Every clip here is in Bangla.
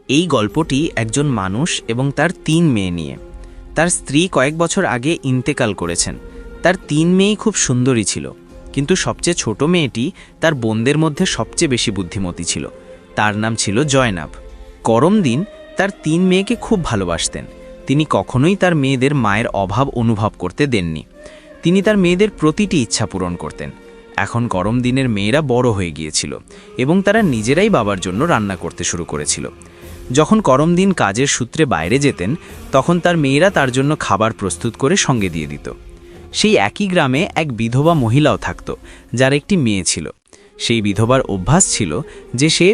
এই গল্পটি একজন মানুষ এবং তার ৩ মেয়ে নিয়ে। তার স্ত্রী কয়েক বছর আগে ইন্তেকাল করেছেন। তার ৩ মেয়েই খুব সুন্দরী ছিল, কিন্তু সবচেয়ে ছোট মেয়েটি তার বোনদের মধ্যে সবচেয়ে বেশি বুদ্ধিমতী ছিল। তার নাম ছিল জয়নাব। করমদিন তার ৩ মেয়েকে খুব ভালোবাসতেন। তিনি কখনোই তার মেয়েদের মায়ের অভাব অনুভব করতে দেননি। তিনি তার মেয়েদের প্রতিটি ইচ্ছা পূরণ করতেন। এখন করমদিনের মেয়েরা বড় হয়ে গিয়েছিল এবং তারা নিজেরাই বাবার জন্য রান্না করতে শুরু করেছিল। যখন করমদিন কাজের সূত্রে বাইরে যেতেন, তখন তার মেয়েরা তার জন্য খাবার প্রস্তুত করে সঙ্গে দিয়ে দিত। সেই একই গ্রামে এক বিধবা মহিলাও থাকত, যার একটি মেয়ে ছিল। সেই বিধবার অভ্যাস ছিল যে সে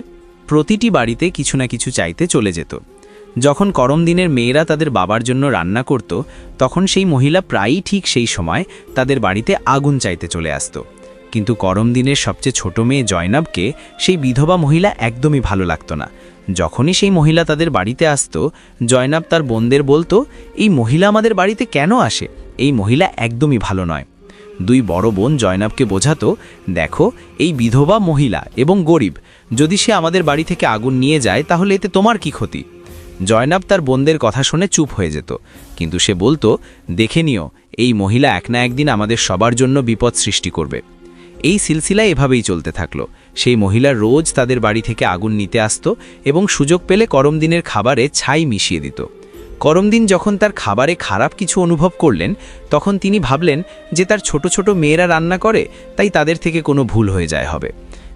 প্রতিটি বাড়িতে কিছু না কিছু চাইতে চলে যেত। যখন করমদিনের মেয়েরা তাদের বাবার জন্য রান্না করত, তখন সেই মহিলা প্রায়ই ঠিক সেই সময় তাদের বাড়িতে আগুন চাইতে চলে আসত। কিন্তু করমদিনের সবচেয়ে ছোট মেয়ে জয়নাবকে সেই বিধবা মহিলা একদমই ভালো লাগত না। যখনই সেই মহিলা তাদের বাড়িতে আসত, জয়নাব তার বোনদের বলতো, এই মহিলা আমাদের বাড়িতে কেন আসে? এই মহিলা একদমই ভালো নয়। 2 বড় বোন জয়নাবকে বোঝাতো, দেখো, এই বিধবা মহিলা এবং গরিব, যদি সে আমাদের বাড়ি থেকে আগুন নিয়ে যায় তাহলে এতে তোমার কি ক্ষতি? জয়নাব তার বোনদের কথা শুনে চুপ হয়ে যেত, কিন্তু সে বলতো, দেখে নিও, এই মহিলা এক না একদিন আমাদের সবার জন্য বিপদ সৃষ্টি করবে। এই সিলসিলা এভাবেই চলতে থাকলো। সেই মহিলা রোজ তাদের বাড়ি থেকে আগুন নিতে আসত এবং সুযোগ পেলে করমদিনের খাবারে ছাই মিশিয়ে দিত। করমদিন যখন তার খাবারে খারাপ কিছু অনুভব করলেন, তখন তিনি ভাবলেন যে তার ছোট ছোট মেয়েরা রান্না করে, তাই তাদের থেকে কোনো ভুল হয়ে যায় হবে।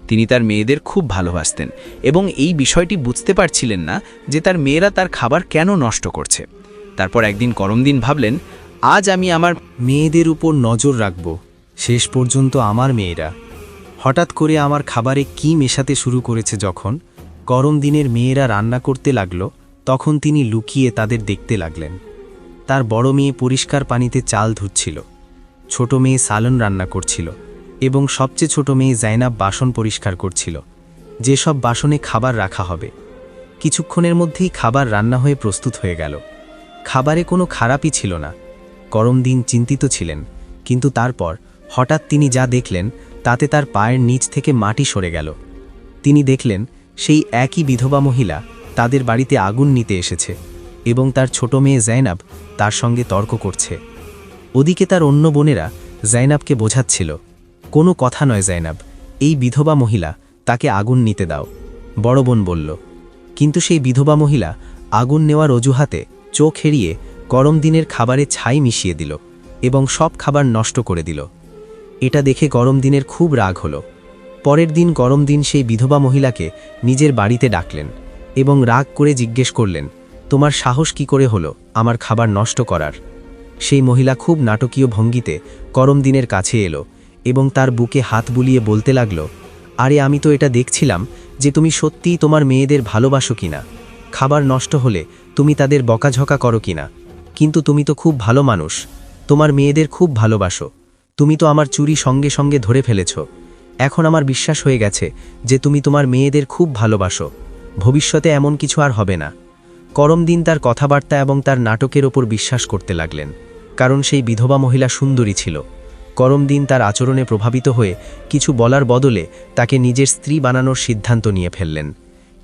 তিনি তার মেয়েদের খুব ভালোবাসতেন এবং এই বিষয়টি বুঝতে পারছিলেন না যে তার মেয়েরা তার খাবার কেন নষ্ট করছে। তারপর একদিন করমদিন ভাবলেন, আজ আমি আমার মেয়েদের উপর নজর রাখব। শেষ পর্যন্ত আমার মেয়েরা হঠাৎ করে আমার খাবারে কি মেশাতে শুরু করেছে। যখন করমদিনের মেয়েরা রান্না করতে লাগলো, তখন তিনি লুকিয়ে তাদের দেখতে লাগলেন। তার বড় মেয়ে পরিষ্কার পানিতে চাল ধুচ্ছিল, ছোট মেয়ে সালন রান্না করছিল এবং সবচেয়ে ছোট মেয়ে জাইনাব বাসন পরিষ্কার করছিল, যেসব বাসনে খাবার রাখা হবে। কিছুক্ষণের মধ্যেই খাবার রান্না হয়ে প্রস্তুত হয়ে গেল। খাবারে কোনো খারাপই ছিল না। করমদিন চিন্তিত ছিলেন, কিন্তু তারপর হঠাৎ তিনি যা দেখলেন তাতে তার পায়ের নিচ থেকে মাটি সরে গেল। তিনি দেখলেন সেই একই বিধবা মহিলা তাদের বাড়িতে আগুন নিতে এসেছে এবং তার ছোট মেয়ে জাইনাব তার সঙ্গে তর্ক করছে। ওদিকে তার অন্য বোনেরা জাইনাবকে বোঝাচ্ছিল, কোনো কথা নয় জাইনাব, এই বিধবা মহিলা, তাকে আগুন নিতে দাও। বড় বোন বলল, কিন্তু সেই বিধবা মহিলা আগুন নেওয়ার অজুহাতে চোখ এড়িয়ে করমদিনের খাবারে ছাই মিশিয়ে দিল এবং সব খাবার নষ্ট করে দিল। এটা দেখে করমদিনের খুব রাগ হলো। পরের দিন করমদিন সেই বিধবা মহিলাকে নিজের বাড়িতে ডাকলেন এবং রাগ করে জিজ্ঞেস করলেন, তোমার সাহস কি করে হলো আমার খাবার নষ্ট করার? সেই মহিলা খুব নাটকীয় ভঙ্গিতে করমদিনের কাছে এলো এবং তার বুকে হাত বুলিয়ে বলতে লাগল, আরে আমি তো এটা দেখছিলাম যে তুমি সত্যিই তোমার মেয়েদের ভালোবাসো কিনা। খাবার নষ্ট হলে তুমি তাদের বকাঝকা করো কিনা, কিন্তু তুমি তো খুব ভালো মানুষ, তোমার মেয়েদের খুব ভালোবাসো। তুমি তো আমার চুরি সঙ্গে সঙ্গে ধরে ফেলেছ। এখন আমার বিশ্বাস হয়ে গেছে যে তুমি তোমার মেয়েদের খুব ভালোবাসো। ভবিষ্যতে এমন কিছু আর হবে না। করমদিন তার কথাবার্তা এবং তার নাটকের ওপর বিশ্বাস করতে লাগলেন, কারণ সেই বিধবা মহিলা সুন্দরী ছিল। করমদিন তার আচরণে প্রভাবিত হয়ে কিছু বলার বদলে তাকে নিজের স্ত্রী বানানোর সিদ্ধান্ত নিয়ে ফেললেন।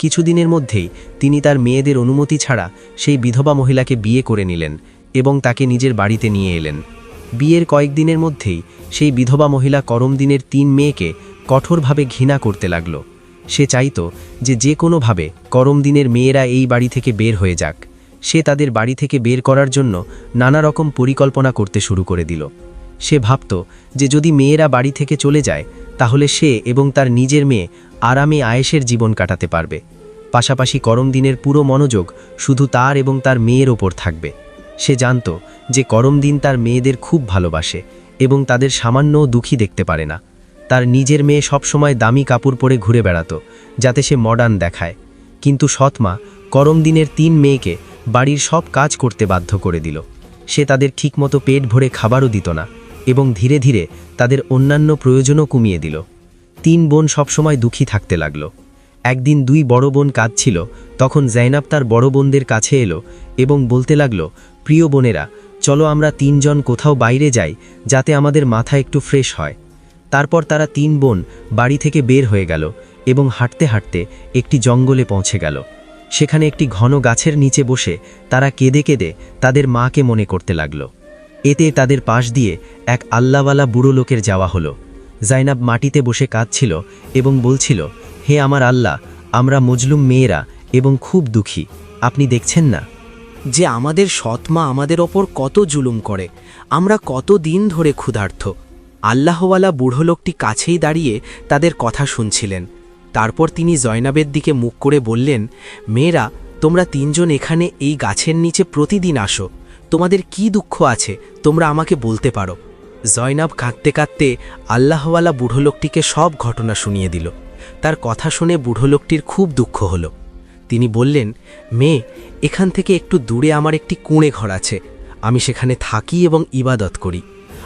কিছুদিনের মধ্যেই তিনি তার মেয়েদের অনুমতি ছাড়া সেই বিধবা মহিলাকে বিয়ে করে নিলেন এবং তাকে নিজের বাড়িতে নিয়ে এলেন। বিয়ের কয়েকদিনের মধ্যেই সেই বিধবা মহিলা করমদিনের 3 মেয়েকে কঠোরভাবে ঘৃণা করতে লাগল। সে চাইত যে কোনোভাবে করমদিনের মেয়েরা এই বাড়ি থেকে বের হয়ে যাক। সে তাদের বাড়ি থেকে বের করার জন্য নানা রকম পরিকল্পনা করতে শুরু করে দিল। সে ভাবত যে যদি মেয়েরা বাড়ি থেকে চলে যায়, তাহলে সে এবং তার নিজের মেয়ে আরামে আয়েশের জীবন কাটাতে পারবে। পাশাপাশি করমদিনের পুরো মনোযোগ শুধু তার এবং তার মেয়ের ওপর থাকবে। সে জানত যে করমদিন তার মেয়েদের খুব ভালোবাসে এবং তাদের সামান্যও দুঃখী দেখতে পারে না। তার নিজের মেয়ে সবসময় দামি কাপড় পরে ঘুরে বেড়াত, যাতে সে মডার্ন দেখায়। কিন্তু সৎমা করমদিনের 3 মেয়েকে বাড়ির সব কাজ করতে বাধ্য করে দিল। সে তাদের ঠিকমতো পেট ভরে খাবারও দিত না এবং ধীরে ধীরে তাদের অন্যান্য প্রয়োজনও কমিয়ে দিল। 3 বোন সবসময় দুঃখী থাকতে লাগল। একদিন 2 বড় বোন কাঁদছিল, তখন জাইনাব তার বড় বোনদের কাছে এলো এবং বলতে লাগল, প্রিয় বোনেরা, চলো আমরা 3 জন কোথাও বাইরে যাই, যাতে আমাদের মাথা একটু ফ্রেশ হয়। তারপর তারা 3 বোন বাড়ি থেকে বের হয়ে গেল এবং হাঁটতে হাঁটতে একটি জঙ্গলে পৌঁছে গেল। সেখানে একটি ঘন গাছের নিচে বসে তারা কেঁদে কেঁদে তাদের মাকে মনে করতে লাগল। এতে তাদের পাশ দিয়ে এক আল্লাহওয়ালা বুড়ো লোকের যাওয়া হলো। জাইনাব মাটিতে বসে কাঁদছিল এবং বলছিল, হে আমার আল্লাহ, আমরা মজলুম মেয়েরা এবং খুব দুঃখী, আপনি দেখছেন না যে আমাদের সৎমা আমাদের ওপর কত জুলুম করে, আমরা কত দিন ধরে ক্ষুধার্ত। আল্লাহওয়ালা বুড়ো লোকটি কাছেই দাঁড়িয়ে তাদের কথা শুনছিলেন। তারপর তিনি জয়নাবের দিকে মুখ করে বললেন, মেয়েরা, তোমরা তিনজন এখানে এই গাছের নিচে প্রতিদিন আসো, তোমাদের কি দুঃখ আছে তোমরা আমাকে বলতে পারো। জয়নাব কাঁদতে কাঁদতে আল্লাহওয়ালা বুড়ো লোকটিকে সব ঘটনা শুনিয়ে দিল। তার কথা শুনে বুড়ো লোকটির খুব দুঃখ হলো। তিনি বললেন, মেয়ে, এখান থেকে একটু দূরে আমার একটি কুঁড়ে ঘর আছে, আমি সেখানে থাকি এবং ইবাদত করি।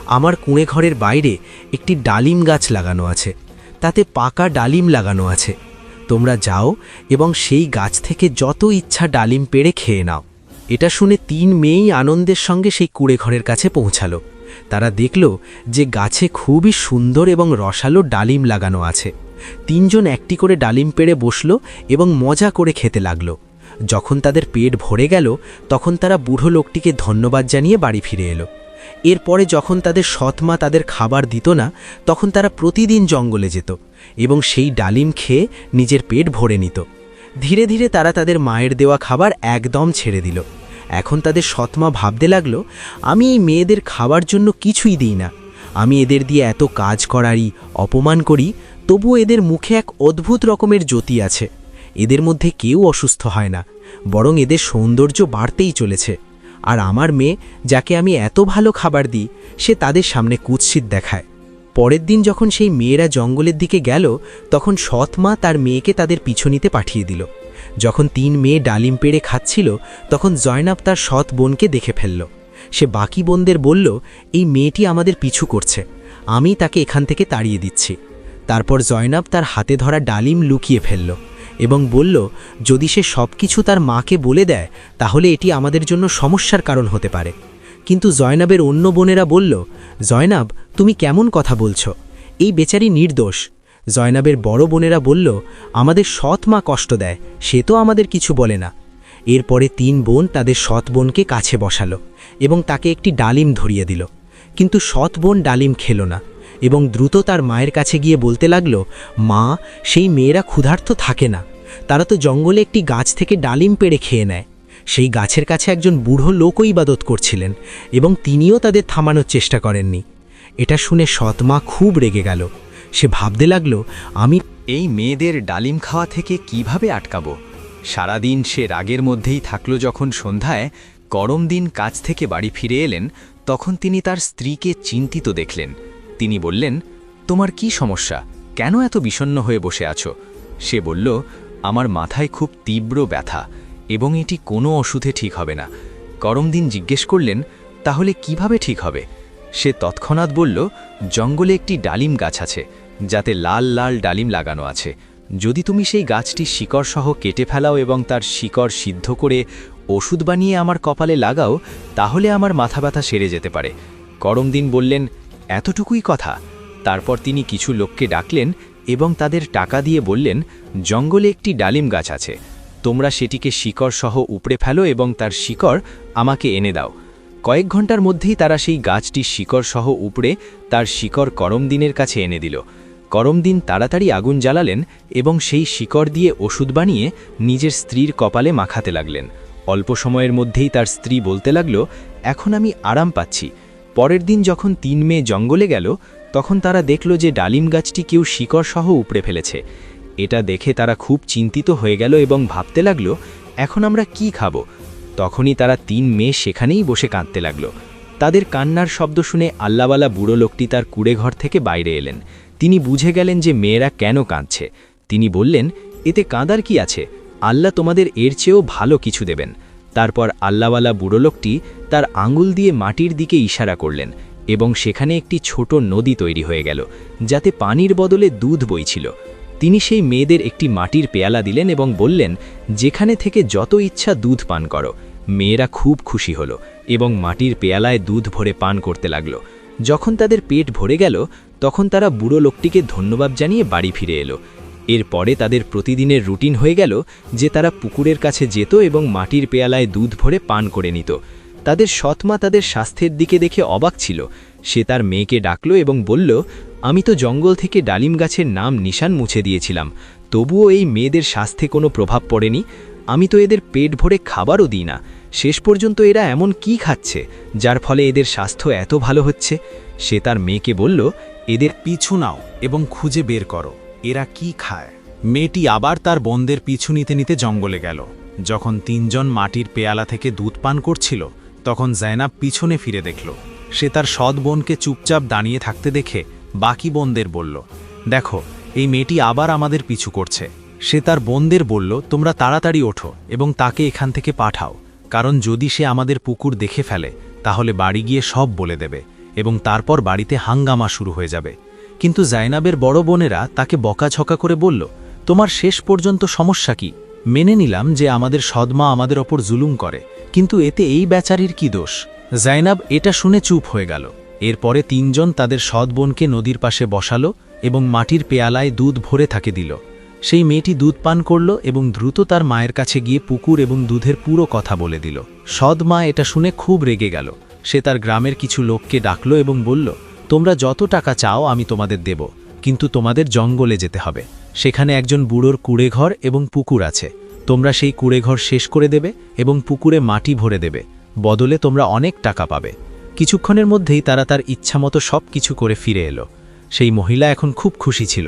আমার কুঁড়ে ঘরের বাইরে একটি ডালিম গাছ লাগানো আছে, তাতে পাকা ডালিম লাগানো আছে। তোমরা যাও এবং সেই গাছ থেকে যত ইচ্ছা ডালিম পেড়ে খেয়ে নাও। এটা শুনে তিন মেয়েই আনন্দের সঙ্গে সেই কুঁড়ে ঘরের কাছে পৌঁছালো। তারা দেখল যে গাছে খুবই সুন্দর এবং রসালো ডালিম লাগানো আছে। তিনজন একটি করে ডালিম পেড়ে বসল এবং মজা করে খেতে লাগল। যখন তাদের পেট ভরে গেল তখন তারা বুড়ো লোকটিকে ধন্যবাদ জানিয়ে বাড়ি ফিরে এলো। এরপরে যখন তাদের সৎমা তাদের খাবার দিত না, তখন তারা প্রতিদিন জঙ্গলে যেত এবং সেই ডালিম খেয়ে নিজের পেট ভরে নিত। ধীরে ধীরে তারা তাদের মায়ের দেওয়া খাবার একদম ছেড়ে দিল। এখন তাদের সৎমা ভাবতে লাগল, আমি এই মেয়েদের খাবার জন্য কিছুই দিই না, আমি এদের দিয়ে এত কাজ করারই অপমান করি, তবুও এদের মুখে এক অদ্ভুত রকমের জ্যোতি আছে। এদের মধ্যে কেউ অসুস্থ হয় না, বরং এদের সৌন্দর্য বাড়তেই চলেছে। আর আমার মেয়ে, যাকে আমি এত ভালো খাবার দিই, সে তাদের সামনে কুৎসিত দেখায়। পরের দিন যখন সেই মেয়েরা জঙ্গলের দিকে গেল, তখন সৎ মা তার মেয়েকে তাদের পিছু নিতে পাঠিয়ে দিল। যখন তিন মেয়ে ডালিম পেড়ে খাচ্ছিল, তখন জয়নাব তার সৎ বোনকে দেখে ফেলল। সে বাকি বোনদের বলল, এই মেয়েটি আমাদের পিছু করছে, আমি তাকে এখান থেকে তাড়িয়ে দিচ্ছি। তারপর জয়নাব তার হাতে ধরা ডালিম লুকিয়ে ফেলল এবং বলল, যদি সে সব কিছু তার মাকে বলে দেয় তাহলে এটি আমাদের জন্য সমস্যার কারণ হতে পারে। কিন্তু জয়নাবের অন্য বোনেরা বলল, জয়নাব, তুমি কেমন কথা বলছো, এই বেচারি নির্দোষ। জয়নাবের বড় বোনেরা বলল, আমাদের সৎ মা কষ্ট দেয়, সে তো আমাদের কিছু বলে না। এরপরে তিন বোন তাদের সৎ বোনকে কাছে বসালো এবং তাকে একটি ডালিম ধরিয়ে দিল। কিন্তু সৎ বোন ডালিম খেল না এবং দ্রুত তার মায়ের কাছে গিয়ে বলতে লাগল, মা, সেই মেয়েরা ক্ষুধার্ত থাকে না, তারা তো জঙ্গলে একটি গাছ থেকে ডালিম পেড়ে খেয়ে নেয়। সেই গাছের কাছে একজন বুড়ো লোকও ইবাদত করছিলেন এবং তিনিও তাদের থামানোর চেষ্টা করেননি। এটা শুনে সৎমা খুব রেগে গেল। সে ভাবতে লাগল, আমি এই মেয়েদের ডালিম খাওয়া থেকে কিভাবে আটকাবো। সারাদিন সে রাগের মধ্যেই থাকল। যখন সন্ধ্যায় গরম দিন কাজ থেকে বাড়ি ফিরে এলেন, তখন তিনি তার স্ত্রীকে চিন্তিত দেখলেন। তিনি বললেন, তোমার কি সমস্যা, কেন এত বিষণ্ণ হয়ে বসে আছো? সে বলল, আমার মাথায় খুব তীব্র ব্যথা এবং এটি কোনো ওষুধে ঠিক হবে না। গরম দিন জিজ্ঞেস করলেন, তাহলে কিভাবে ঠিক হবে? সে তৎক্ষণাৎ বলল, জঙ্গলে একটি ডালিম গাছ আছে, যাতে লাল লাল ডালিম লাগানো আছে। যদি তুমি সেই গাছটি শিকড় সহ কেটে ফেলাও এবং তার শিকড় সিদ্ধ করে ওষুধ বানিয়ে আমার কপালে লাগাও, তাহলে আমার মাথা ব্যথা সেরে যেতে পারে। গরম দিন বললেন, এতটুকুই কথা? তারপর তিনি কিছু লোককে ডাকলেন এবং তাদের টাকা দিয়ে বললেন, জঙ্গলে একটি ডালিম গাছ আছে, তোমরা সেটিকে শিকড় সহ উপড়ে ফেলো এবং তার শিকড় আমাকে এনে দাও। কয়েক ঘন্টার মধ্যেই তারা সেই গাছটি শিকড় সহ উপড়ে তার শিকড় করমদিনের কাছে এনে দিল। করমদিন তাড়াতাড়ি আগুন জ্বালালেন এবং সেই শিকড় দিয়ে ওষুধ বানিয়ে নিজের স্ত্রীর কপালে মাখাতে লাগলেন। অল্প সময়ের মধ্যেই তার স্ত্রী বলতে লাগল, এখন আমি আরাম পাচ্ছি। পরের দিন যখন তিন মেয়ে জঙ্গলে গেল, তখন তারা দেখল যে ডালিম গাছটি কেউ শিকড় সহ উপড়ে ফেলেছে। এটা দেখে তারা খুব চিন্তিত হয়ে গেল এবং ভাবতে লাগল, এখন আমরা কি খাব? তখনই তারা তিন মেয়ে সেখানেই বসে কাঁদতে লাগল। তাদের কান্নার শব্দ শুনে আল্লাহওয়ালা বুড়ো লোকটি তার কুড়ে ঘর থেকে বাইরে এলেন। তিনি বুঝে গেলেন যে মেয়েরা কেন কাঁদছে। তিনি বললেন, এতে কাঁদার কি আছে, আল্লাহ তোমাদের এর চেয়েও ভালো কিছু দেবেন। তারপর আল্লাহওয়ালা বুড়ো লোকটি তার আঙুল দিয়ে মাটির দিকে ইশারা করলেন এবং সেখানে একটি ছোট নদী তৈরি হয়ে গেল, যাতে পানির বদলে দুধ বইছিল। তিনি সেই মেয়েদের একটি মাটির পেয়ালা দিলেন এবং বললেন, যেখানে থেকে যত ইচ্ছা দুধ পান করো। মেয়েরা খুব খুশি হলো এবং মাটির পেয়ালায় দুধ ভরে পান করতে লাগলো। যখন তাদের পেট ভরে গেল, তখন তারা বুড়ো লোকটিকে ধন্যবাদ জানিয়ে বাড়ি ফিরে এলো। এরপরে তাদের প্রতিদিনের রুটিন হয়ে গেল যে তারা পুকুরের কাছে যেত এবং মাটির পেয়ালায় দুধ ভরে পান করে নিত। তাদের সৎমা তাদের স্বাস্থ্যের দিকে দেখে অবাক ছিল। সে তার মেয়েকে ডাকল এবং বলল, আমি তো জঙ্গল থেকে ডালিম গাছের নাম নিশান মুছে দিয়েছিলাম, তবুও এই মেয়েদের স্বাস্থ্যে কোনো প্রভাব পড়েনি। আমি তো এদের পেট ভরে খাবারও দিই না, শেষ পর্যন্ত এরা এমন কি খাচ্ছে যার ফলে এদের স্বাস্থ্য এত ভালো হচ্ছে? সে তার মেয়েকে বলল, এদের পিছু নাও এবং খুঁজে বের করো এরা কি খায়। মেয়েটি আবার তার বোনদের পিছু নিতে নিতে জঙ্গলে গেল। যখন তিনজন মাটির পেয়ালা থেকে দুধ পান করছিল, তখন জায়নাব পিছনে ফিরে দেখল। সে তার সৎ বোনকে চুপচাপ দাঁড়িয়ে থাকতে দেখে বাকি বোনদের বলল, দেখো এই মেয়েটি আবার আমাদের পিছু করছে। সে তার বোনদের বলল, তোমরা তাড়াতাড়ি ওঠো এবং তাকে এখান থেকে পাঠাও, কারণ যদি সে আমাদের পুকুর দেখে ফেলে তাহলে বাড়ি গিয়ে সব বলে দেবে এবং তারপর বাড়িতে হাঙ্গামা শুরু হয়ে যাবে। কিন্তু জায়নাবের বড় বোনেরা তাকে বকাঝকা করে বলল, তোমার শেষ পর্যন্ত সমস্যা কি? মেনে নিলাম যে আমাদের সদমা আমাদের ওপর জুলুম করে, কিন্তু এতে এই বেচারির কি দোষ? জায়নাব এটা শুনে চুপ হয়ে গেল। এরপরে তিনজন তাদের সৎ বোনকে নদীর পাশে বসালো এবং মাটির পেয়ালায় দুধ ভরে থাকে দিল। সেই মেয়েটি দুধ পান করল এবং দ্রুত তার মায়ের কাছে গিয়ে পুকুর এবং দুধের পুরো কথা বলে দিল। সৎ মা এটা শুনে খুব রেগে গেল। সে তার গ্রামের কিছু লোককে ডাকলো এবং বলল, তোমরা যত টাকা চাও আমি তোমাদের দেব, কিন্তু তোমাদের জঙ্গলে যেতে হবে। সেখানে একজন বুড়োর কুড়েঘর এবং পুকুর আছে। তোমরা সেই কুড়েঘর শেষ করে দেবে এবং পুকুরে মাটি ভরে দেবে, বদলে তোমরা অনেক টাকা পাবে। কিছুক্ষণের মধ্যেই তারা তার ইচ্ছামতো সব কিছু করে ফিরে এলো। সেই মহিলা এখন খুব খুশি ছিল।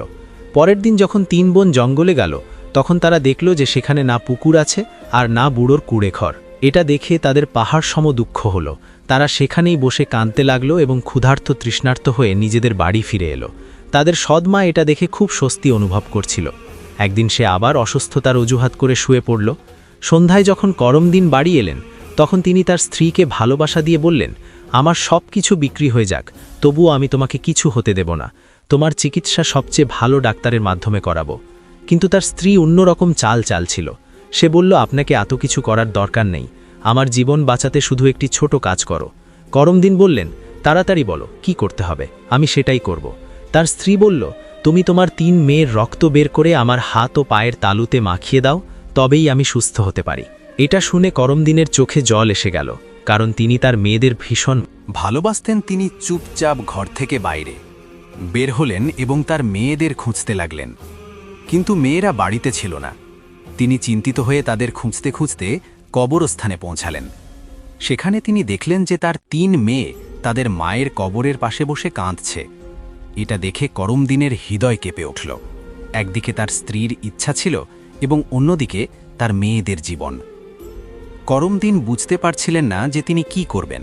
পরের দিন যখন তিন বোন জঙ্গলে গেল, তখন তারা দেখল যে সেখানে না পুকুর আছে আর না বুড়োর কুড়েঘর। এটা দেখে তাদের পাহাড় সম দুঃখ হলো। তারা সেখানেই বসে কাঁদতে লাগলো এবং ক্ষুধার্ত তৃষ্ণার্ত হয়ে নিজেদের বাড়ি ফিরে এলো। তাদের সৎমা এটা দেখে খুব স্বস্তি অনুভব করছিল। একদিন সে আবার অসুস্থতার অজুহাত করে শুয়ে পড়ল। সন্ধ্যায় যখন করম দিন বাড়ি এলেন, তখন তিনি তার স্ত্রীকে ভালোবাসা দিয়ে বললেন, আমার সব কিছু বিক্রি হয়ে যাক, তবুও আমি তোমাকে কিছু হতে দেব না। তোমার চিকিৎসা সবচেয়ে ভালো ডাক্তারের মাধ্যমে করাবো। কিন্তু তার স্ত্রী অন্যরকম চাল ছিল। সে বলল, আপনাকে এত কিছু করার দরকার নেই, আমার জীবন বাঁচাতে শুধু একটি ছোট কাজ করো। করমদিন বললেন, তাড়াতাড়ি বলো কি করতে হবে, আমি সেটাই করব। তার স্ত্রী বলল, তুমি তোমার 3 মেয়ের রক্ত বের করে আমার হাত ও পায়ের তালুতে মাখিয়ে দাও, তবেই আমি সুস্থ হতে পারি। এটা শুনে করমদিনের চোখে জল এসে গেল, কারণ তিনি তার মেয়েদের ভীষণ ভালোবাসতেন। তিনি চুপচাপ ঘর থেকে বাইরে বের হলেন এবং তার মেয়েদের খুঁজতে লাগলেন, কিন্তু মেয়েরা বাড়িতে ছিল না। তিনি চিন্তিত হয়ে তাদের খুঁজতে খুঁজতে কবরস্থানে পৌঁছালেন। সেখানে তিনি দেখলেন যে তার 3 মেয়ে তাদের মায়ের কবরের পাশে বসে কাঁদছে। এটা দেখে করমদিনের হৃদয় কেঁপে উঠল। একদিকে তার স্ত্রীর ইচ্ছা ছিল এবং অন্যদিকে তার মেয়েদের জীবন। করমদিন বুঝতে পারছিলেন না যে তিনি কি করবেন।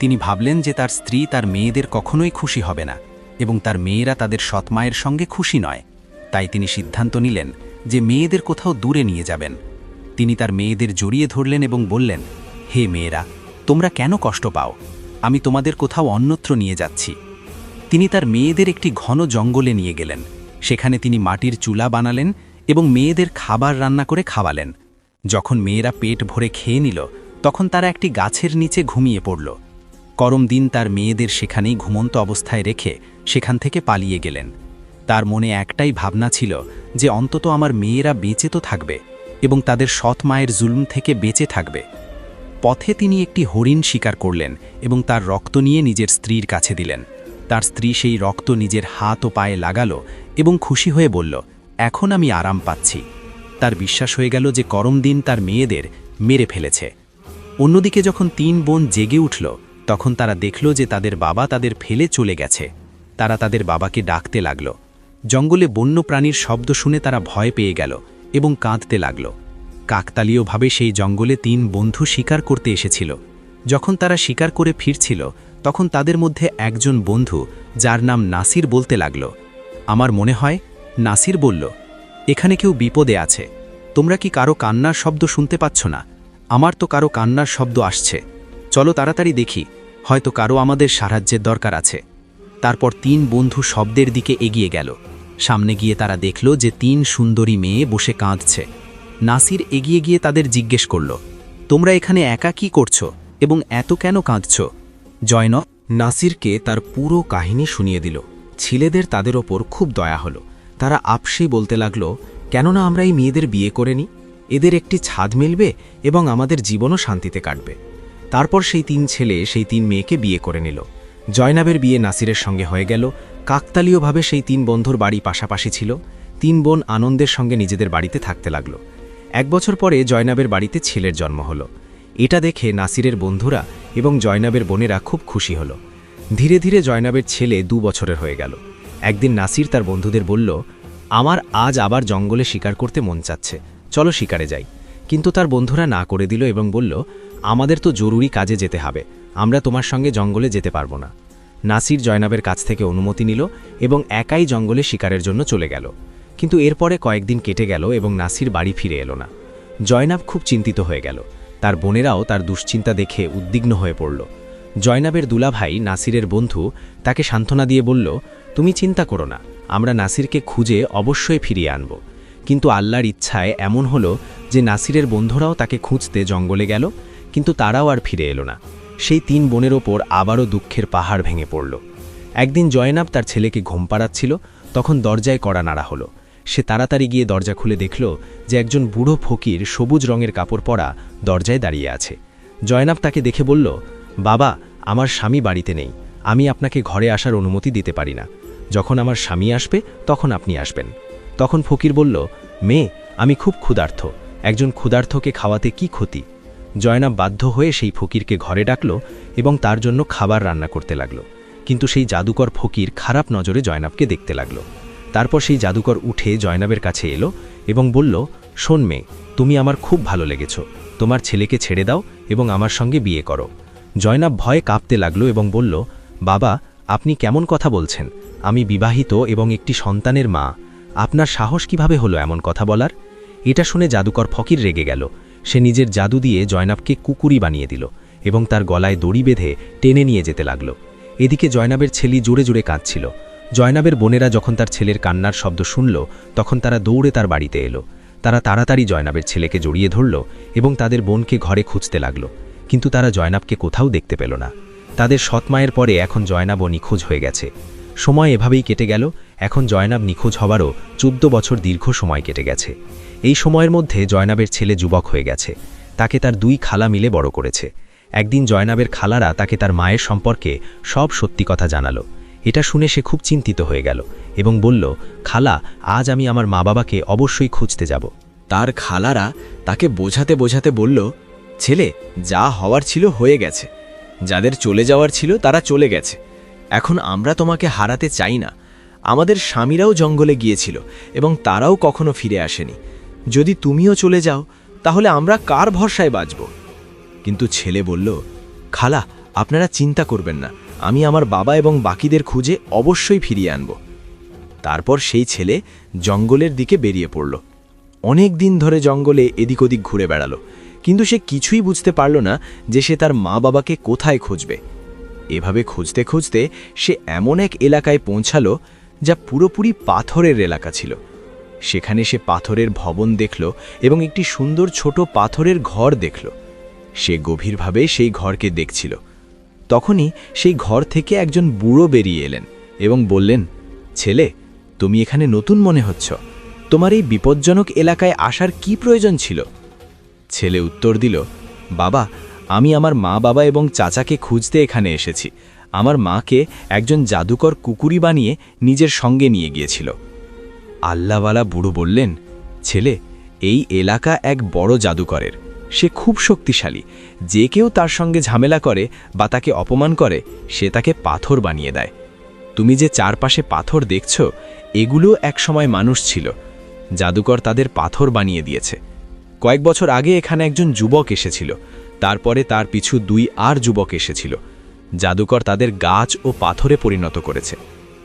তিনি ভাবলেন যে তার স্ত্রী তার মেয়েদের কখনোই খুশি হবে না এবং তার মেয়েরা তাদের সৎমায়ের সঙ্গে খুশি নয়। তাই তিনি সিদ্ধান্ত নিলেন যে মেয়েদের কোথাও দূরে নিয়ে যাবেন। তিনি তার মেয়েদের জড়িয়ে ধরলেন এবং বললেন, হে মেয়েরা, তোমরা কেন কষ্ট পাও? আমি তোমাদের কোথাও অন্যত্র নিয়ে যাচ্ছি। তিনি তার মেয়েদের একটি ঘন জঙ্গলে নিয়ে গেলেন। সেখানে তিনি মাটির চুলা বানালেন এবং মেয়েদের খাবার রান্না করে খাওয়ালেন। যখন মেয়েরা পেট ভরে খেয়ে নিল, তখন তারা একটি গাছের নিচে ঘুমিয়ে পড়ল। করমদিন তার মেয়েদের সেখানেই ঘুমন্ত অবস্থায় রেখে সেখান থেকে পালিয়ে গেলেন। তার মনে একটাই ভাবনা ছিল যে অন্তত আমার মেয়েরা বেঁচে তো থাকবে এবং তাদের সৎ মায়ের জুলুম থেকে বেঁচে থাকবে। পথে তিনি একটি হরিণ শিকার করলেন এবং তার রক্ত নিয়ে নিজের স্ত্রীর কাছে দিলেন। তার স্ত্রী সেই রক্ত নিজের হাত ও পায়ে লাগালো এবং খুশি হয়ে বলল, এখন আমি আরাম পাচ্ছি। তার বিশ্বাস হয়ে গেল যে করমদিন তার মেয়েদের মেরে ফেলেছে। অন্যদিকে যখন 3 বোন জেগে উঠল, তখন তারা দেখল যে তাদের বাবা তাদের ফেলে চলে গেছে। তারা তাদের বাবাকে ডাকতে লাগল। জঙ্গলে বন্য প্রাণীর শব্দ শুনে তারা ভয় পেয়ে গেল এবং কাঁদতে লাগল। কাকতালীয়ভাবে সেই জঙ্গলে 3 বন্ধু শিকার করতে এসেছিল। যখন তারা শিকার করে ফিরছিল, তখন তাদের মধ্যে একজন বন্ধু, যার নাম নাসির, বলতে লাগল, আমার মনে হয়। নাসির বলল, এখানে কেউ বিপদে আছে। তোমরা কি কারো কান্নার শব্দ শুনতে পাচ্ছ না? আমার তো কারো কান্নার শব্দ আসছে। চলো তাড়াতাড়ি দেখি, হয়তো কারো আমাদের সাহায্যের দরকার আছে। তারপর 3 বন্ধু শব্দের দিকে এগিয়ে গেল। সামনে গিয়ে তারা দেখল যে 3 সুন্দরী মেয়ে বসে কাঁদছে। নাসির এগিয়ে গিয়ে তাদের জিজ্ঞেস করল, তোমরা এখানে একা কি করছো এবং এত কেন কাঁদছ? জয়ন নাসিরকে তার পুরো কাহিনী শুনিয়ে দিল। ছেলেদের তাদের ওপর খুব দয়া হলো। তারা আপসেই বলতে লাগলো, কেননা আমরা এই মেয়েদের বিয়ে করে নিই, এদের একটি ছাদ মিলবে এবং আমাদের জীবনও শান্তিতে কাটবে। তারপর সেই 3 ছেলে সেই 3 মেয়েকে বিয়ে করে নিল। জয়নাবের বিয়ে নাসিরের সঙ্গে হয়ে গেল। কাকতালীয়ভাবে সেই 3 বন্ধুর বাড়ি পাশাপাশি ছিল। 3 বোন আনন্দের সঙ্গে নিজেদের বাড়িতে থাকতে লাগল। 1 বছর পরে জয়নাবের বাড়িতে ছেলের জন্ম হলো। এটা দেখে নাসিরের বন্ধুরা এবং জয়নাবের বোনেরা খুব খুশি হল। ধীরে ধীরে জয়নাবের ছেলে 2 বছরের হয়ে গেল। একদিন নাসির তার বন্ধুদের বলল, আমার আজ আবার জঙ্গলে শিকার করতে মন চাচ্ছে, চলো শিকারে যাই। কিন্তু তার বন্ধুরা না করে দিল এবং বলল, আমাদের তো জরুরি কাজে যেতে হবে, আমরা তোমার সঙ্গে জঙ্গলে যেতে পারবো না। নাসির জয়নাবের কাছ থেকে অনুমতি নিল এবং একাই জঙ্গলে শিকারের জন্য চলে গেল। কিন্তু এরপরে কয়েকদিন কেটে গেল এবং নাসির বাড়ি ফিরে এলো না। জয়নাব খুব চিন্তিত হয়ে গেল। তার বোনেরাও তার দুশ্চিন্তা দেখে উদ্বিগ্ন হয়ে পড়ল। জয়নাবের দুলাভাই নাসিরের বন্ধু তাকে সান্ত্বনা দিয়ে বলল, তুমি চিন্তা করো না, আমরা নাসিরকে খুঁজে অবশ্যই ফিরিয়ে আনব। কিন্তু আল্লাহর ইচ্ছায় এমন হলো যে নাসিরের বন্ধুরাও তাকে খুঁজতে জঙ্গলে গেল, কিন্তু তারাও আর ফিরে এলো না। সেই 3 বোনের ওপর আবারও দুঃখের পাহাড় ভেঙে পড়ল। একদিন জয়নাব তার ছেলেকে ঘুম পাড়াচ্ছিল, তখন দরজায় কড়া নাড়া হলো। সে তাড়াতাড়ি গিয়ে দরজা খুলে দেখল যে একজন বুড়ো ফকির সবুজ রঙের কাপড় পরা দরজায় দাঁড়িয়ে আছে। জয়নাব তাকে দেখে বলল, বাবা, আমার স্বামী বাড়িতে নেই, আমি আপনাকে ঘরে আসার অনুমতি দিতে পারি না। যখন আমার স্বামী আসবে তখন আপনি আসবেন। তখন ফকির বলল, মেয়ে, আমি খুব ক্ষুধার্ত, একজন ক্ষুধার্তকে খাওয়াতে কি ক্ষতি। জয়নাব বাধ্য হয়ে সেই ফকিরকে ঘরে ডাকল এবং তার জন্য খাবার রান্না করতে লাগল। কিন্তু সেই জাদুকর ফকির খারাপ নজরে জয়নাবকে দেখতে লাগল। তারপর সেই জাদুকর উঠে জয়নাবের কাছে এলো এবং বলল, শোন মেয়ে, তুমি আমার খুব ভালো লেগেছ, তোমার ছেলেকে ছেড়ে দাও এবং আমার সঙ্গে বিয়ে করো। জয়নাব ভয়ে কাঁপতে লাগল এবং বলল, বাবা, আপনি কেমন কথা বলছেন? আমি বিবাহিত এবং একটি সন্তানের মা, আপনার সাহস কিভাবে হলো এমন কথা বলার? এটা শুনে জাদুকর ফকির রেগে গেল। সে নিজের জাদু দিয়ে জয়নাবকে কুকুরি বানিয়ে দিল এবং তার গলায় দড়ি বেঁধে টেনে নিয়ে যেতে লাগল। এদিকে জয়নাবের ছেলে জোরে জোরে কাঁদছিল। জয়নাবের বোনেরা যখন তার ছেলের কান্নার শব্দ শুনল, তখন তারা দৌড়ে তার বাড়িতে এলো। তারা তাড়াতাড়ি জয়নাবের ছেলেকে জড়িয়ে ধরল এবং তাদের বোনকে ঘরে খুঁজতে লাগল, কিন্তু তারা জয়নাবকে কোথাও দেখতে পেল না। তাদের সৎমায়ের পরে এখন জয়নাবও নিখোঁজ হয়ে গেছে। সময় এভাবেই কেটে গেল। এখন জয়নাব নিখোঁজ হবারও 14 বছর দীর্ঘ সময় কেটে গেছে। এই সময়ের মধ্যে জয়নাবের ছেলে যুবক হয়ে গেছে। তাকে তার 2 খালা মিলে বড় করেছে। একদিন জয়নাবের খালারা তাকে তার মায়ের সম্পর্কে সব সত্যি কথা জানালো। এটা শুনে সে খুব চিন্তিত হয়ে গেল এবং বলল, খালা, আজ আমি আমার মা বাবাকে অবশ্যই খুঁজতে যাব। তার খালারা তাকে বোঝাতে বোঝাতে বলল, ছেলে, যা হওয়ার ছিল হয়ে গেছে, যাদের চলে যাওয়ার ছিল তারা চলে গেছে। এখন আমরা তোমাকে হারাতে চাই না। আমাদের স্বামীরাও জঙ্গলে গিয়েছিল এবং তারাও কখনো ফিরে আসেনি। যদি তুমিও চলে যাও তাহলে আমরা কার ভরসায় বাঁচব? কিন্তু ছেলে বলল, খালা, আপনারা চিন্তা করবেন না, আমি আমার বাবা এবং বাকিদের খুঁজে অবশ্যই ফিরিয়ে আনব। তারপর সেই ছেলে জঙ্গলের দিকে বেরিয়ে পড়ল। অনেক দিন ধরে জঙ্গলে এদিক ওদিক ঘুরে বেড়ালো, কিন্তু সে কিছুই বুঝতে পারল না যে সে তার মা বাবাকে কোথায় খুঁজবে। এভাবে খুঁজতে খুঁজতে সে এমন এক এলাকায় পৌঁছালো যা পুরোপুরি পাথরের এলাকা ছিল। সেখানে সে পাথরের ভবন দেখল এবং একটি সুন্দর ছোট পাথরের ঘর দেখল। সে গভীরভাবে সেই ঘরকে দেখছিল। তখনই সেই ঘর থেকে একজন বুড়ো বেরিয়ে এলেন এবং বললেন, ছেলে, তুমি এখানে নতুন মনে হচ্ছ, তোমার এই বিপজ্জনক এলাকায় আসার কি প্রয়োজন ছিল? ছেলে উত্তর দিল, বাবা, আমি আমার মা বাবা এবং চাচাকে খুঁজতে এখানে এসেছি। আমার মাকে একজন জাদুকর কুকুরি বানিয়ে নিজের সঙ্গে নিয়ে গিয়েছিল। আল্লাহওয়ালা বুড়ো বললেন, ছেলে, এই এলাকা এক বড় জাদুকরের। সে খুব শক্তিশালী। যে কেউ তার সঙ্গে ঝামেলা করে বা তাকে অপমান করে, সে তাকে পাথর বানিয়ে দেয়। তুমি যে চারপাশে পাথর দেখছ, এগুলো একসময় মানুষ ছিল। জাদুকর তাদের পাথর বানিয়ে দিয়েছে। কয়েক বছর আগে এখানে একজন যুবক এসেছিল, তারপরে তার পিছু 2 আর যুবক এসেছিল। জাদুকর তাদের গাছ ও পাথরে পরিণত করেছে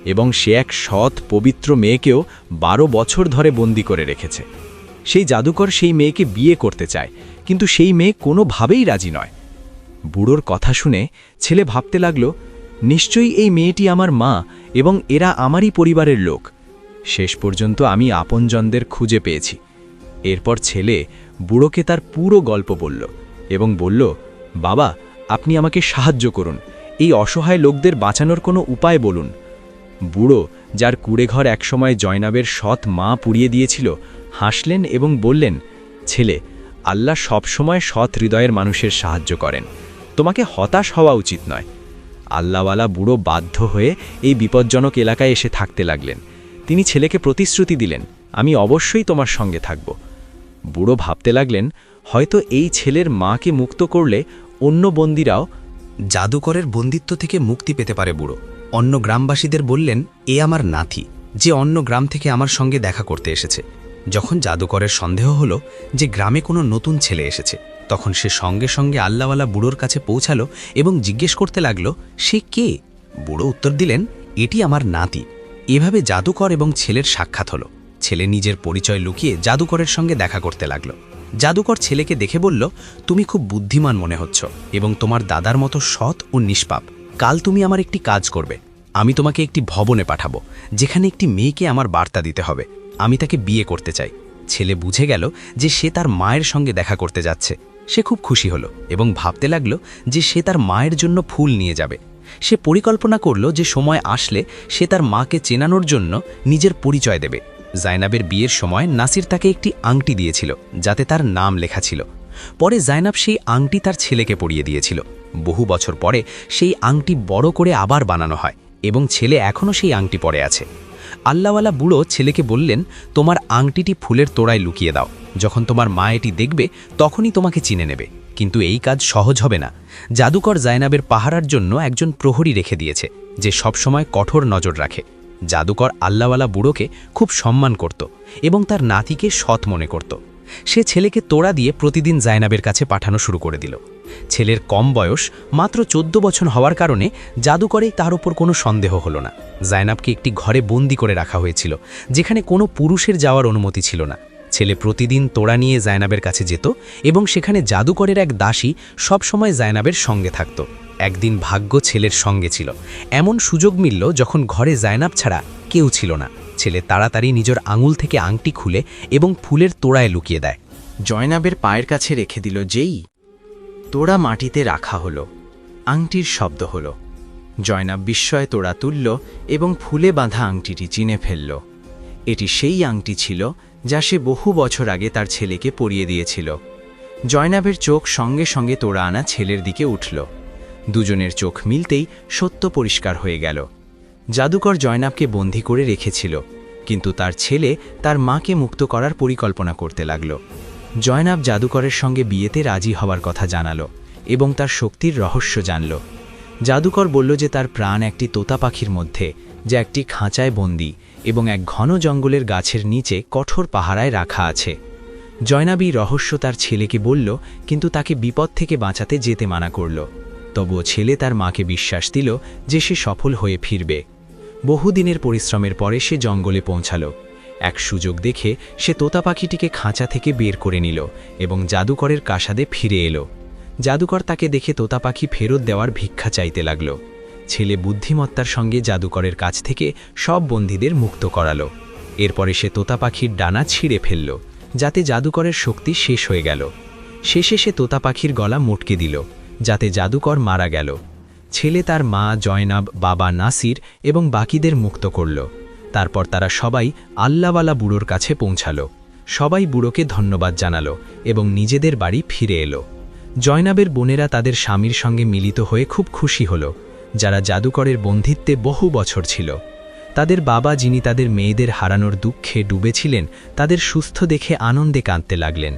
এবং সে এক সৎ পবিত্র মেয়েকেও 12 বছর ধরে বন্দী করে রেখেছে। সেই জাদুকর সেই মেয়েকে বিয়ে করতে চায়, কিন্তু সেই মেয়ে কোনোভাবেই রাজি নয়। বুড়োর কথা শুনে ছেলে ভাবতে লাগল, নিশ্চয়ই এই মেয়েটি আমার মা এবং এরা আমারই পরিবারের লোক। শেষ পর্যন্ত আমি আপনজনদের খুঁজে পেয়েছি। এরপর ছেলে বুড়োকে তার পুরো গল্প বলল এবং বলল, বাবা, আপনি আমাকে সাহায্য করুন, এই অসহায় লোকদের বাঁচানোর কোনো উপায় বলুন। বুড়ো যার কুড়েঘর একসময় জয়নাবের সৎ মা পুড়িয়ে দিয়েছিল, হাসলেন এবং বললেন, ছেলে, আল্লাহ সবসময় সৎ হৃদয়ের মানুষের সাহায্য করেন, তোমাকে হতাশ হওয়া উচিত নয়। আল্লাহওয়ালা বুড়ো বাধ্য হয়ে এই বিপজ্জনক এলাকায় এসে থাকতে লাগলেন। তিনি ছেলেকে প্রতিশ্রুতি দিলেন, আমি অবশ্যই তোমার সঙ্গে থাকব। বুড়ো ভাবতে লাগলেন, হয়তো এই ছেলের মাকে মুক্ত করলে অন্য বন্দীরাও জাদুকরের বন্দিত্ব থেকে মুক্তি পেতে পারে বুড়ো। অন্য গ্রামবাসীদের বললেন, এ আমার নাতি, যে অন্য গ্রাম থেকে আমার সঙ্গে দেখা করতে এসেছে। যখন জাদুকরের সন্দেহ হলো যে গ্রামে কোনো নতুন ছেলে এসেছে, তখন সে সঙ্গে সঙ্গে আল্লাহওয়ালা বুড়োর কাছে পৌঁছালো এবং জিজ্ঞেস করতে লাগলো, সে কে? বুড়ো উত্তর দিলেন, এটি আমার নাতি। এভাবে জাদুকর এবং ছেলের সাক্ষাৎ হলো। ছেলে নিজের পরিচয় লুকিয়ে জাদুকরের সঙ্গে দেখা করতে লাগলো। জাদুকর ছেলেকে দেখে বলল, তুমি খুব বুদ্ধিমান মনে হচ্ছ এবং তোমার দাদার মতো সৎ ও নিষ্পাপ। কাল তুমি আমার একটি কাজ করবে। আমি তোমাকে একটি ভবনে পাঠাবো, যেখানে একটি মেয়েকে আমার বার্তা দিতে হবে। আমি তাকে বিয়ে করতে চাই। ছেলে বুঝে গেল যে সে তার মায়ের সঙ্গে দেখা করতে যাচ্ছে। সে খুব খুশি হলো এবং ভাবতে লাগলো যে সে তার মায়ের জন্য ফুল নিয়ে যাবে। সে পরিকল্পনা করল যে সময় আসলে সে তার মাকে চেনানোর জন্য নিজের পরিচয় দেবে। জায়নাবের বিয়ের সময় নাসির তাকে একটি আংটি দিয়েছিল, যাতে তার নাম লেখা ছিল। পরে জায়নাব সেই আংটি তার ছেলেকে পরিয়ে দিয়েছিল। বহু বছর পরে সেই আংটি বড় করে আবার বানানো হয় এবং ছেলে এখনও সেই আংটি পরে আছে। আল্লাহওয়ালা বুড়ো ছেলেকে বললেন, তোমার আংটিটি ফুলের তোড়ায় লুকিয়ে দাও। যখন তোমার মা এটি দেখবে তখনই তোমাকে চিনে নেবে। কিন্তু এই কাজ সহজ হবে না। জাদুকর জায়নাবের পাহারার জন্য একজন প্রহরী রেখে দিয়েছে, যে সবসময় কঠোর নজর রাখে। জাদুকর আল্লাহওয়ালা বুড়োকে খুব সম্মান করত এবং তার নাতিকে সৎ মনে করত। সে ছেলেকে তোড়া দিয়ে প্রতিদিন জায়নাবের কাছে পাঠানো শুরু করে দিল। ছেলের কম বয়স, মাত্র 14 বছর হওয়ার কারণে জাদুকরেই তার ওপর কোনো সন্দেহ হলো না। জায়নাবকে একটি ঘরে বন্দি করে রাখা হয়েছিল, যেখানে কোনো পুরুষের যাওয়ার অনুমতি ছিল না। ছেলে প্রতিদিন তোড়া নিয়ে জায়নাবের কাছে যেত এবং সেখানে জাদুকরের এক দাসী সবসময় জায়নাবের সঙ্গে থাকত। একদিন ভাগ্য ছেলের সঙ্গে ছিল। এমন সুযোগ মিলল যখন ঘরে জায়নাব ছাড়া কেউ ছিল না। ছেলে তাড়াতাড়ি নিজের আঙুল থেকে আংটি খুলে এবং ফুলের তোড়ায় লুকিয়ে দেয়। জয়নাবের পায়ের কাছে রেখে দিল। যেই তোড়া মাটিতে রাখা হলো, আংটির শব্দ হলো। জয়নাব বিস্ময়ে তোড়া তুলল এবং ফুলে বাঁধা আংটিটি চিনে ফেলল। এটি সেই আংটি ছিল যা সে বহু বছর আগে তার ছেলেকে পরিয়ে দিয়েছিল। জয়নাবের চোখ সঙ্গে সঙ্গে তোড়া আনা ছেলের দিকে উঠল। দুজনের চোখ মিলতেই সত্য পরিষ্কার হয়ে গেল। জাদুকর জয়নাবকে বন্দী করে রেখেছিল, কিন্তু তার ছেলে তার মাকে মুক্ত করার পরিকল্পনা করতে লাগল। জয়নাব জাদুকরের সঙ্গে বিয়েতে রাজি হওয়ার কথা জানালো এবং তার শক্তির রহস্য জানল। জাদুকর বলল যে তার প্রাণ একটি তোতা পাখির মধ্যে, যা একটি খাঁচায় বন্দী এবং এক ঘন জঙ্গলের গাছের নিচে কঠোর পাহারায় রাখা আছে। জয়নাব এই রহস্য তার ছেলেকে বলল, কিন্তু তাকে বিপদ থেকে বাঁচাতে যেতে মানা করল। তবুও ছেলে তার মাকে বিশ্বাস দিল যে সে সফল হয়ে ফিরবে। বহুদিনের পরিশ্রমের পরে সে জঙ্গলে পৌঁছালো। এক সুযোগ দেখে সে তোতা পাখিটিকে খাঁচা থেকে বের করে নিল এবং জাদুকরের প্রাসাদে ফিরে এলো। জাদুকর তাকে দেখে তোতা পাখি ফেরত দেওয়ার ভিক্ষা চাইতে লাগল। ছেলে বুদ্ধিমত্তার সঙ্গে জাদুকরের কাছ থেকে সব বন্দীদের মুক্ত করালো। এরপরে সে তোতা পাখির ডানা ছিঁড়ে ফেলল, যাতে জাদুকরের শক্তি শেষ হয়ে গেল। শেষে সে তোতা পাখির গলা মটকে দিল, যাতে জাদুকর মারা গেল। ছেলে তার মা জয়নাব, বাবা নাসির এবং বাকিদের মুক্ত করল। তারপর তারা সবাই আল্লাহওয়ালা বুড়োর কাছে পৌঁছালো। সবাই বুড়োকে ধন্যবাদ জানালো এবং নিজেদের বাড়ি ফিরে এলো। জয়নাবের বোনেরা তাদের স্বামীর সঙ্গে মিলিত হয়ে খুব খুশি হল, যারা জাদুকরের বন্ধিত্বে বহু বছর ছিল। তাদের বাবা, যিনি তাদের মেয়েদের হারানোর দুঃখে ডুবেছিলেন, তাদের সুস্থ দেখে আনন্দে কাঁদতে লাগলেন।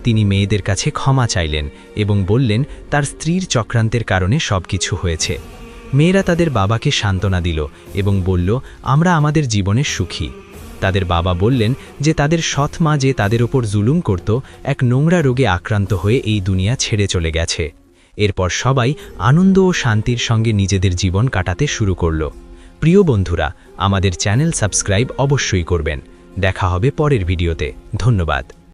তিনি মেয়েদের কাছে ক্ষমা চাইলেন এবং বললেন তার স্ত্রীর চক্রান্তের কারণে সবকিছু হয়েছে। মেয়েরা তাদের বাবাকে সান্ত্বনা দিল এবং বলল, আমরা আমাদের জীবনে সুখী। তাদের বাবা বললেন যে তাদের সৎ মা যে তাদের ওপর জুলুম করত, এক নোংরা রোগে আক্রান্ত হয়ে এই দুনিয়া ছেড়ে চলে গেছে। এরপর সবাই আনন্দ ও শান্তির সঙ্গে নিজেদের জীবন কাটাতে শুরু করল। প্রিয় বন্ধুরা, আমাদের চ্যানেল সাবস্ক্রাইব অবশ্যই করবেন। দেখা হবে পরের ভিডিওতে। ধন্যবাদ।